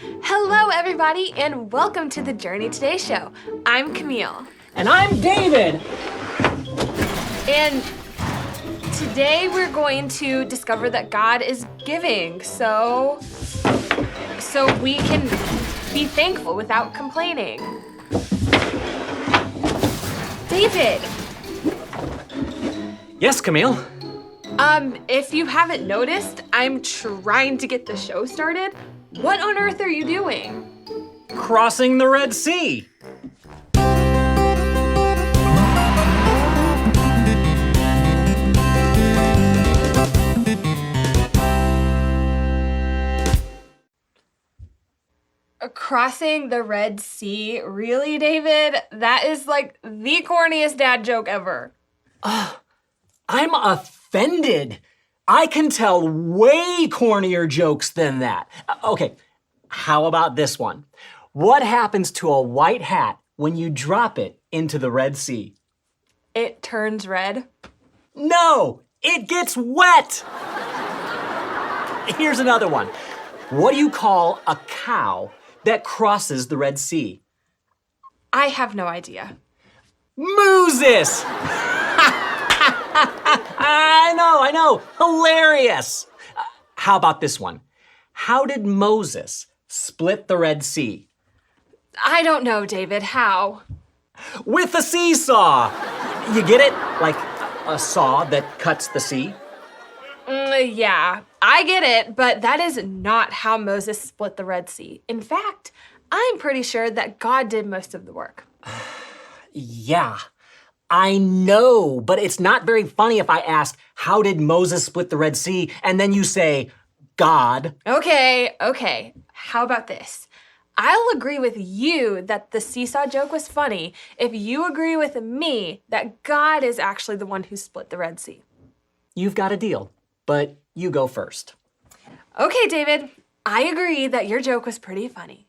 Hello, everybody, and welcome to the Journey Today show. I'm Camille. And I'm David. And today we're going to discover that God is giving, so we can be thankful without complaining. David. Yes, Camille. If you haven't noticed, I'm trying to get the show started. What on earth are you doing? Crossing the Red Sea. Crossing the Red Sea? Really, David? That is like the corniest dad joke ever. I'm offended. I can tell way cornier jokes than that. Okay, how about this one? What happens to a white hat when you drop it into the Red Sea? It turns red. No, it gets wet. Here's another one. What do you call a cow that crosses the Red Sea? I have no idea. Moses! I know, hilarious. How about this one? How did Moses split the Red Sea? I don't know, David. How? With a seesaw. You get it? Like a saw that cuts the sea? Yeah, I get it, but that is not how Moses split the Red Sea. In fact, I'm pretty sure that God did most of the work. Yeah, I know, but it's not very funny if I ask, how did Moses split the Red Sea? And then you say, God. Okay. How about this? I'll agree with you that the seesaw joke was funny if you agree with me that God is actually the one who split the Red Sea. You've got a deal, but you go first. Okay, David, I agree that your joke was pretty funny.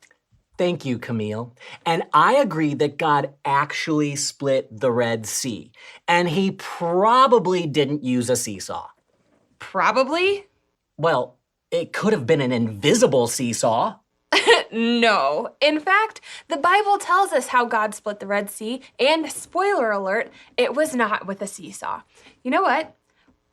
Thank you, Camille. And I agree that God actually split the Red Sea. And he probably didn't use a seesaw. Probably? Well, it could have been an invisible seesaw. No. In fact, the Bible tells us how God split the Red Sea, and spoiler alert, it was not with a seesaw. You know what?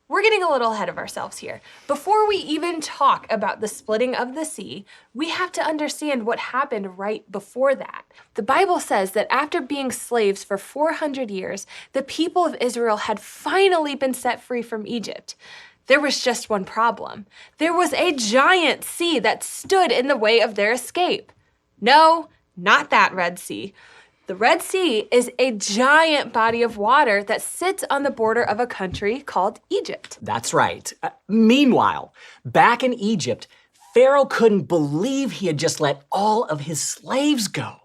We're getting a little ahead of ourselves here. Before we even talk about the splitting of the sea, we have to understand what happened right before that. The Bible says that after being slaves for 400 years, the people of Israel had finally been set free from Egypt. There was just one problem. There was a giant sea that stood in the way of their escape. No, not that Red Sea. The Red Sea is a giant body of water that sits on the border of a country called Egypt. That's right. Meanwhile, back in Egypt, Pharaoh couldn't believe he had just let all of his slaves go.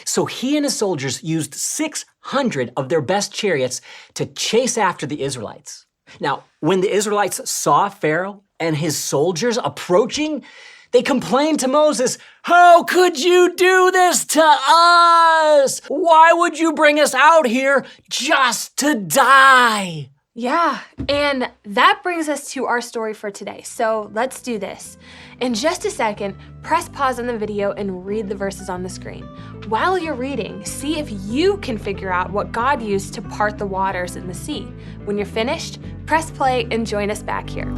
So he and his soldiers used 600 of their best chariots to chase after the Israelites. Now, when the Israelites saw Pharaoh and his soldiers approaching, they complained to Moses, "How could you do this to us? Why would you bring us out here just to die?" Yeah, and that brings us to our story for today. So let's do this. In just a second, press pause on the video and read the verses on the screen. While you're reading, see if you can figure out what God used to part the waters in the sea. When you're finished, press play and join us back here.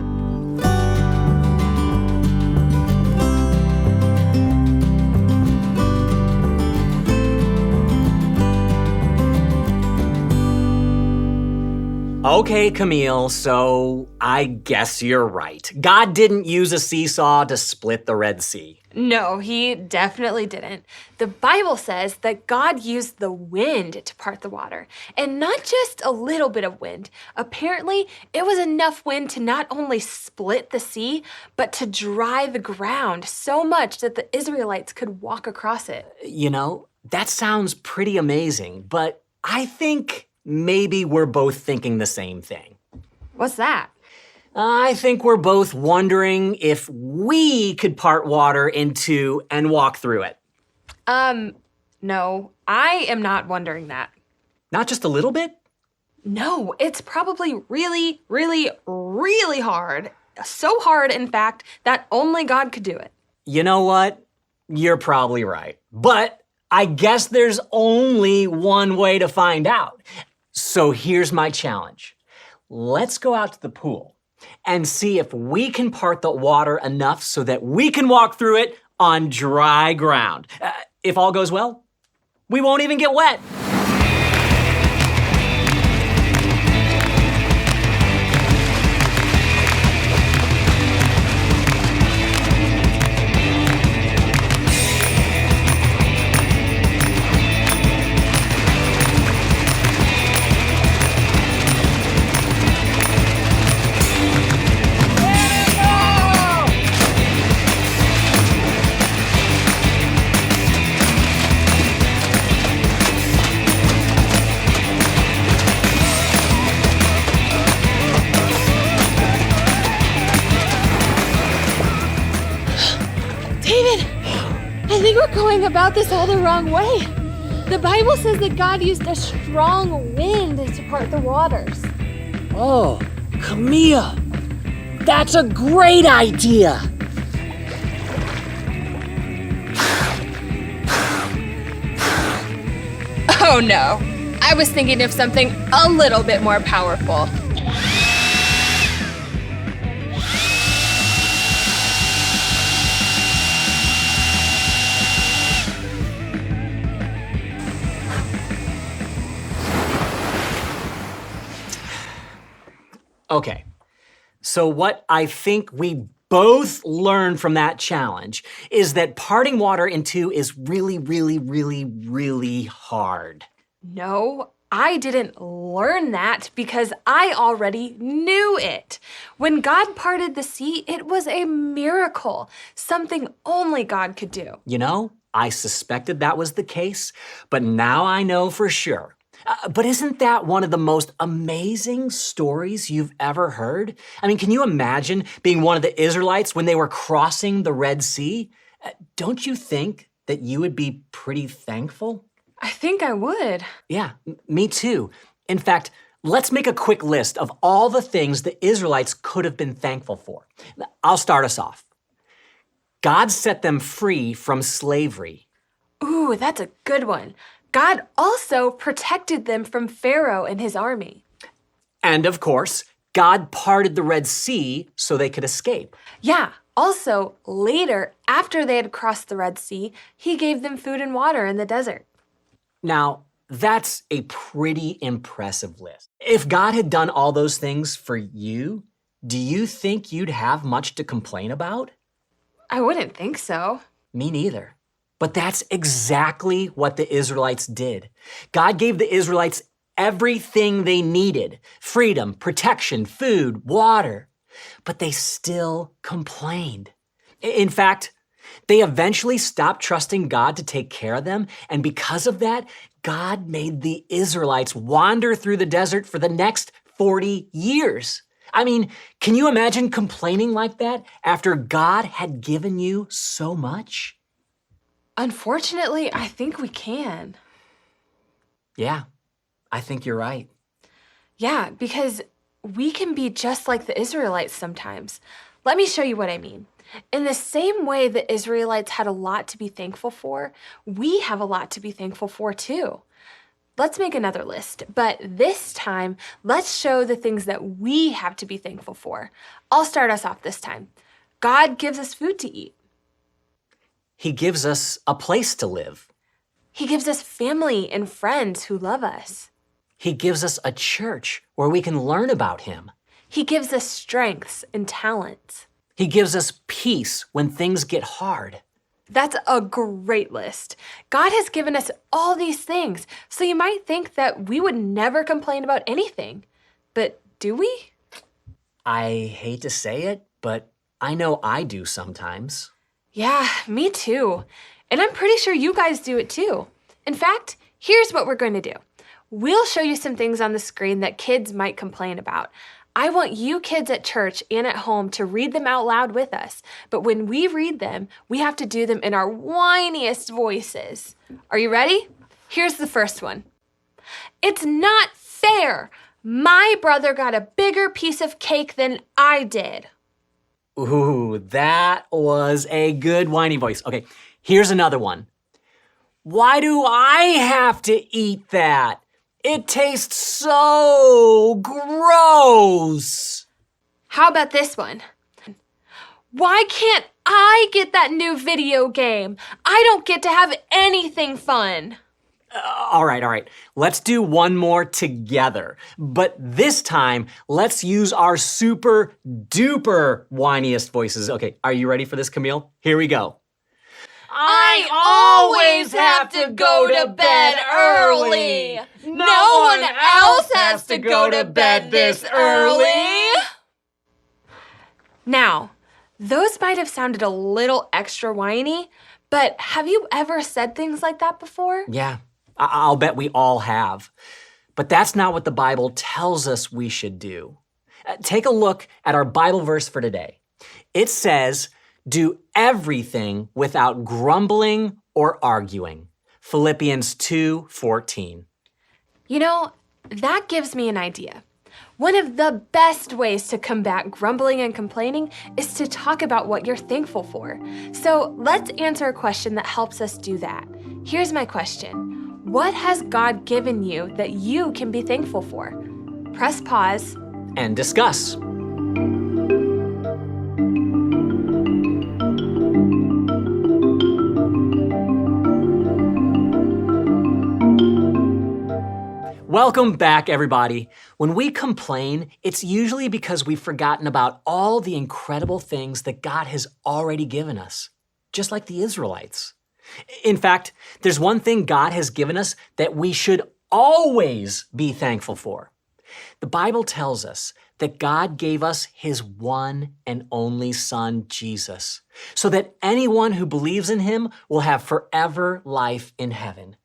Okay, Camille, so I guess you're right. God didn't use a seesaw to split the Red Sea. No, he definitely didn't. The Bible says that God used the wind to part the water, and not just a little bit of wind. Apparently, it was enough wind to not only split the sea, but to dry the ground so much that the Israelites could walk across it. You know, that sounds pretty amazing, but I think maybe we're both thinking the same thing. What's that? I think we're both wondering if we could part water into and walk through it. No, I am not wondering that. Not just a little bit? No, it's probably really, really, really hard. So hard, in fact, that only God could do it. You know what? You're probably right. But I guess there's only one way to find out. So here's my challenge. Let's go out to the pool and see if we can part the water enough so that we can walk through it on dry ground. If all goes well, we won't even get wet. David, I think we're going about this all the wrong way. The Bible says that God used a strong wind to part the waters. Oh, Camilla, that's a great idea. Oh no, I was thinking of something a little bit more powerful. Okay, so what I think we both learned from that challenge is that parting water in two is really, really, really, really hard. No, I didn't learn that because I already knew it. When God parted the sea, it was a miracle, something only God could do. You know, I suspected that was the case, but now I know for sure. But isn't that one of the most amazing stories you've ever heard? I mean, can you imagine being one of the Israelites when they were crossing the Red Sea? Don't you think that you would be pretty thankful? I think I would. Yeah, me too. In fact, let's make a quick list of all the things the Israelites could have been thankful for. I'll start us off. God set them free from slavery. Ooh, that's a good one. God also protected them from Pharaoh and his army. And of course, God parted the Red Sea so they could escape. Yeah, also, later, after they had crossed the Red Sea, he gave them food and water in the desert. Now, that's a pretty impressive list. If God had done all those things for you, do you think you'd have much to complain about? I wouldn't think so. Me neither. But that's exactly what the Israelites did. God gave the Israelites everything they needed: freedom, protection, food, water. But they still complained. In fact, they eventually stopped trusting God to take care of them, and because of that, God made the Israelites wander through the desert for the next 40 years. I mean, can you imagine complaining like that after God had given you so much? Unfortunately, I think we can. Yeah, I think you're right. Yeah, because we can be just like the Israelites sometimes. Let me show you what I mean. In the same way the Israelites had a lot to be thankful for, we have a lot to be thankful for too. Let's make another list, but this time, let's show the things that we have to be thankful for. I'll start us off this time. God gives us food to eat. He gives us a place to live. He gives us family and friends who love us. He gives us a church where we can learn about him. He gives us strengths and talents. He gives us peace when things get hard. That's a great list. God has given us all these things, so you might think that we would never complain about anything. But do we? I hate to say it, but I know I do sometimes. Yeah, me too. And I'm pretty sure you guys do it too. In fact, here's what we're going to do. We'll show you some things on the screen that kids might complain about. I want you kids at church and at home to read them out loud with us. But when we read them, we have to do them in our whiniest voices. Are you ready? Here's the first one. It's not fair. My brother got a bigger piece of cake than I did. Ooh, that was a good whiny voice. Okay, Here's another one. Why do I have to eat that? It tastes so gross. How about this one? Why can't I get that new video game? I don't get to have anything fun. All right. Let's do one more together. But this time, let's use our super duper whiniest voices. Okay, are you ready for this, Camille? Here we go. I always have to go to bed early. No one else has to go to bed this early. Now, those might have sounded a little extra whiny, but have you ever said things like that before? Yeah, I'll bet we all have. But that's not what the Bible tells us we should do. Take a look at our Bible verse for today. It says, do everything without grumbling or arguing. Philippians 2:14. You know, that gives me an idea. One of the best ways to combat grumbling and complaining is to talk about what you're thankful for. So let's answer a question that helps us do that. Here's my question. What has God given you that you can be thankful for? Press pause And discuss. Welcome back, everybody. When we complain, it's usually because we've forgotten about all the incredible things that God has already given us, just like the Israelites. In fact, there's one thing God has given us that we should always be thankful for. The Bible tells us that God gave us His one and only Son, Jesus, so that anyone who believes in Him will have forever life in heaven.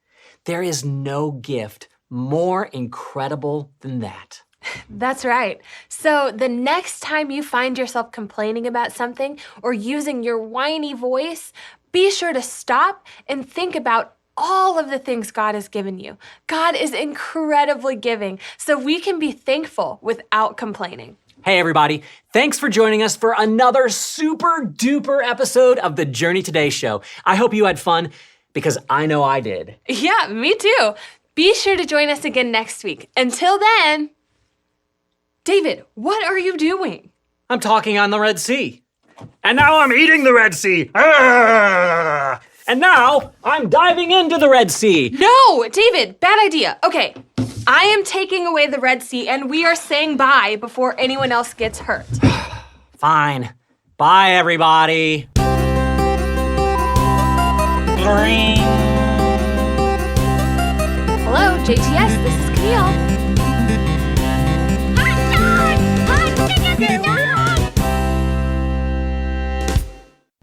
There is no gift more incredible than that. That's right. So the next time you find yourself complaining about something or using your whiny voice, be sure to stop and think about all of the things God has given you. God is incredibly giving, so we can be thankful without complaining. Hey everybody, thanks for joining us for another super duper episode of the Journey Today show. I hope you had fun because I know I did. Yeah, me too. Be sure to join us again next week. Until then, David, what are you doing? I'm talking on the Red Sea. And now I'm eating the Red Sea. Ah! And now I'm diving into the Red Sea. No, David, bad idea. Okay, I am taking away the Red Sea and we are saying bye before anyone else gets hurt. Fine. Bye, everybody. Hello, JTS, this is Camille.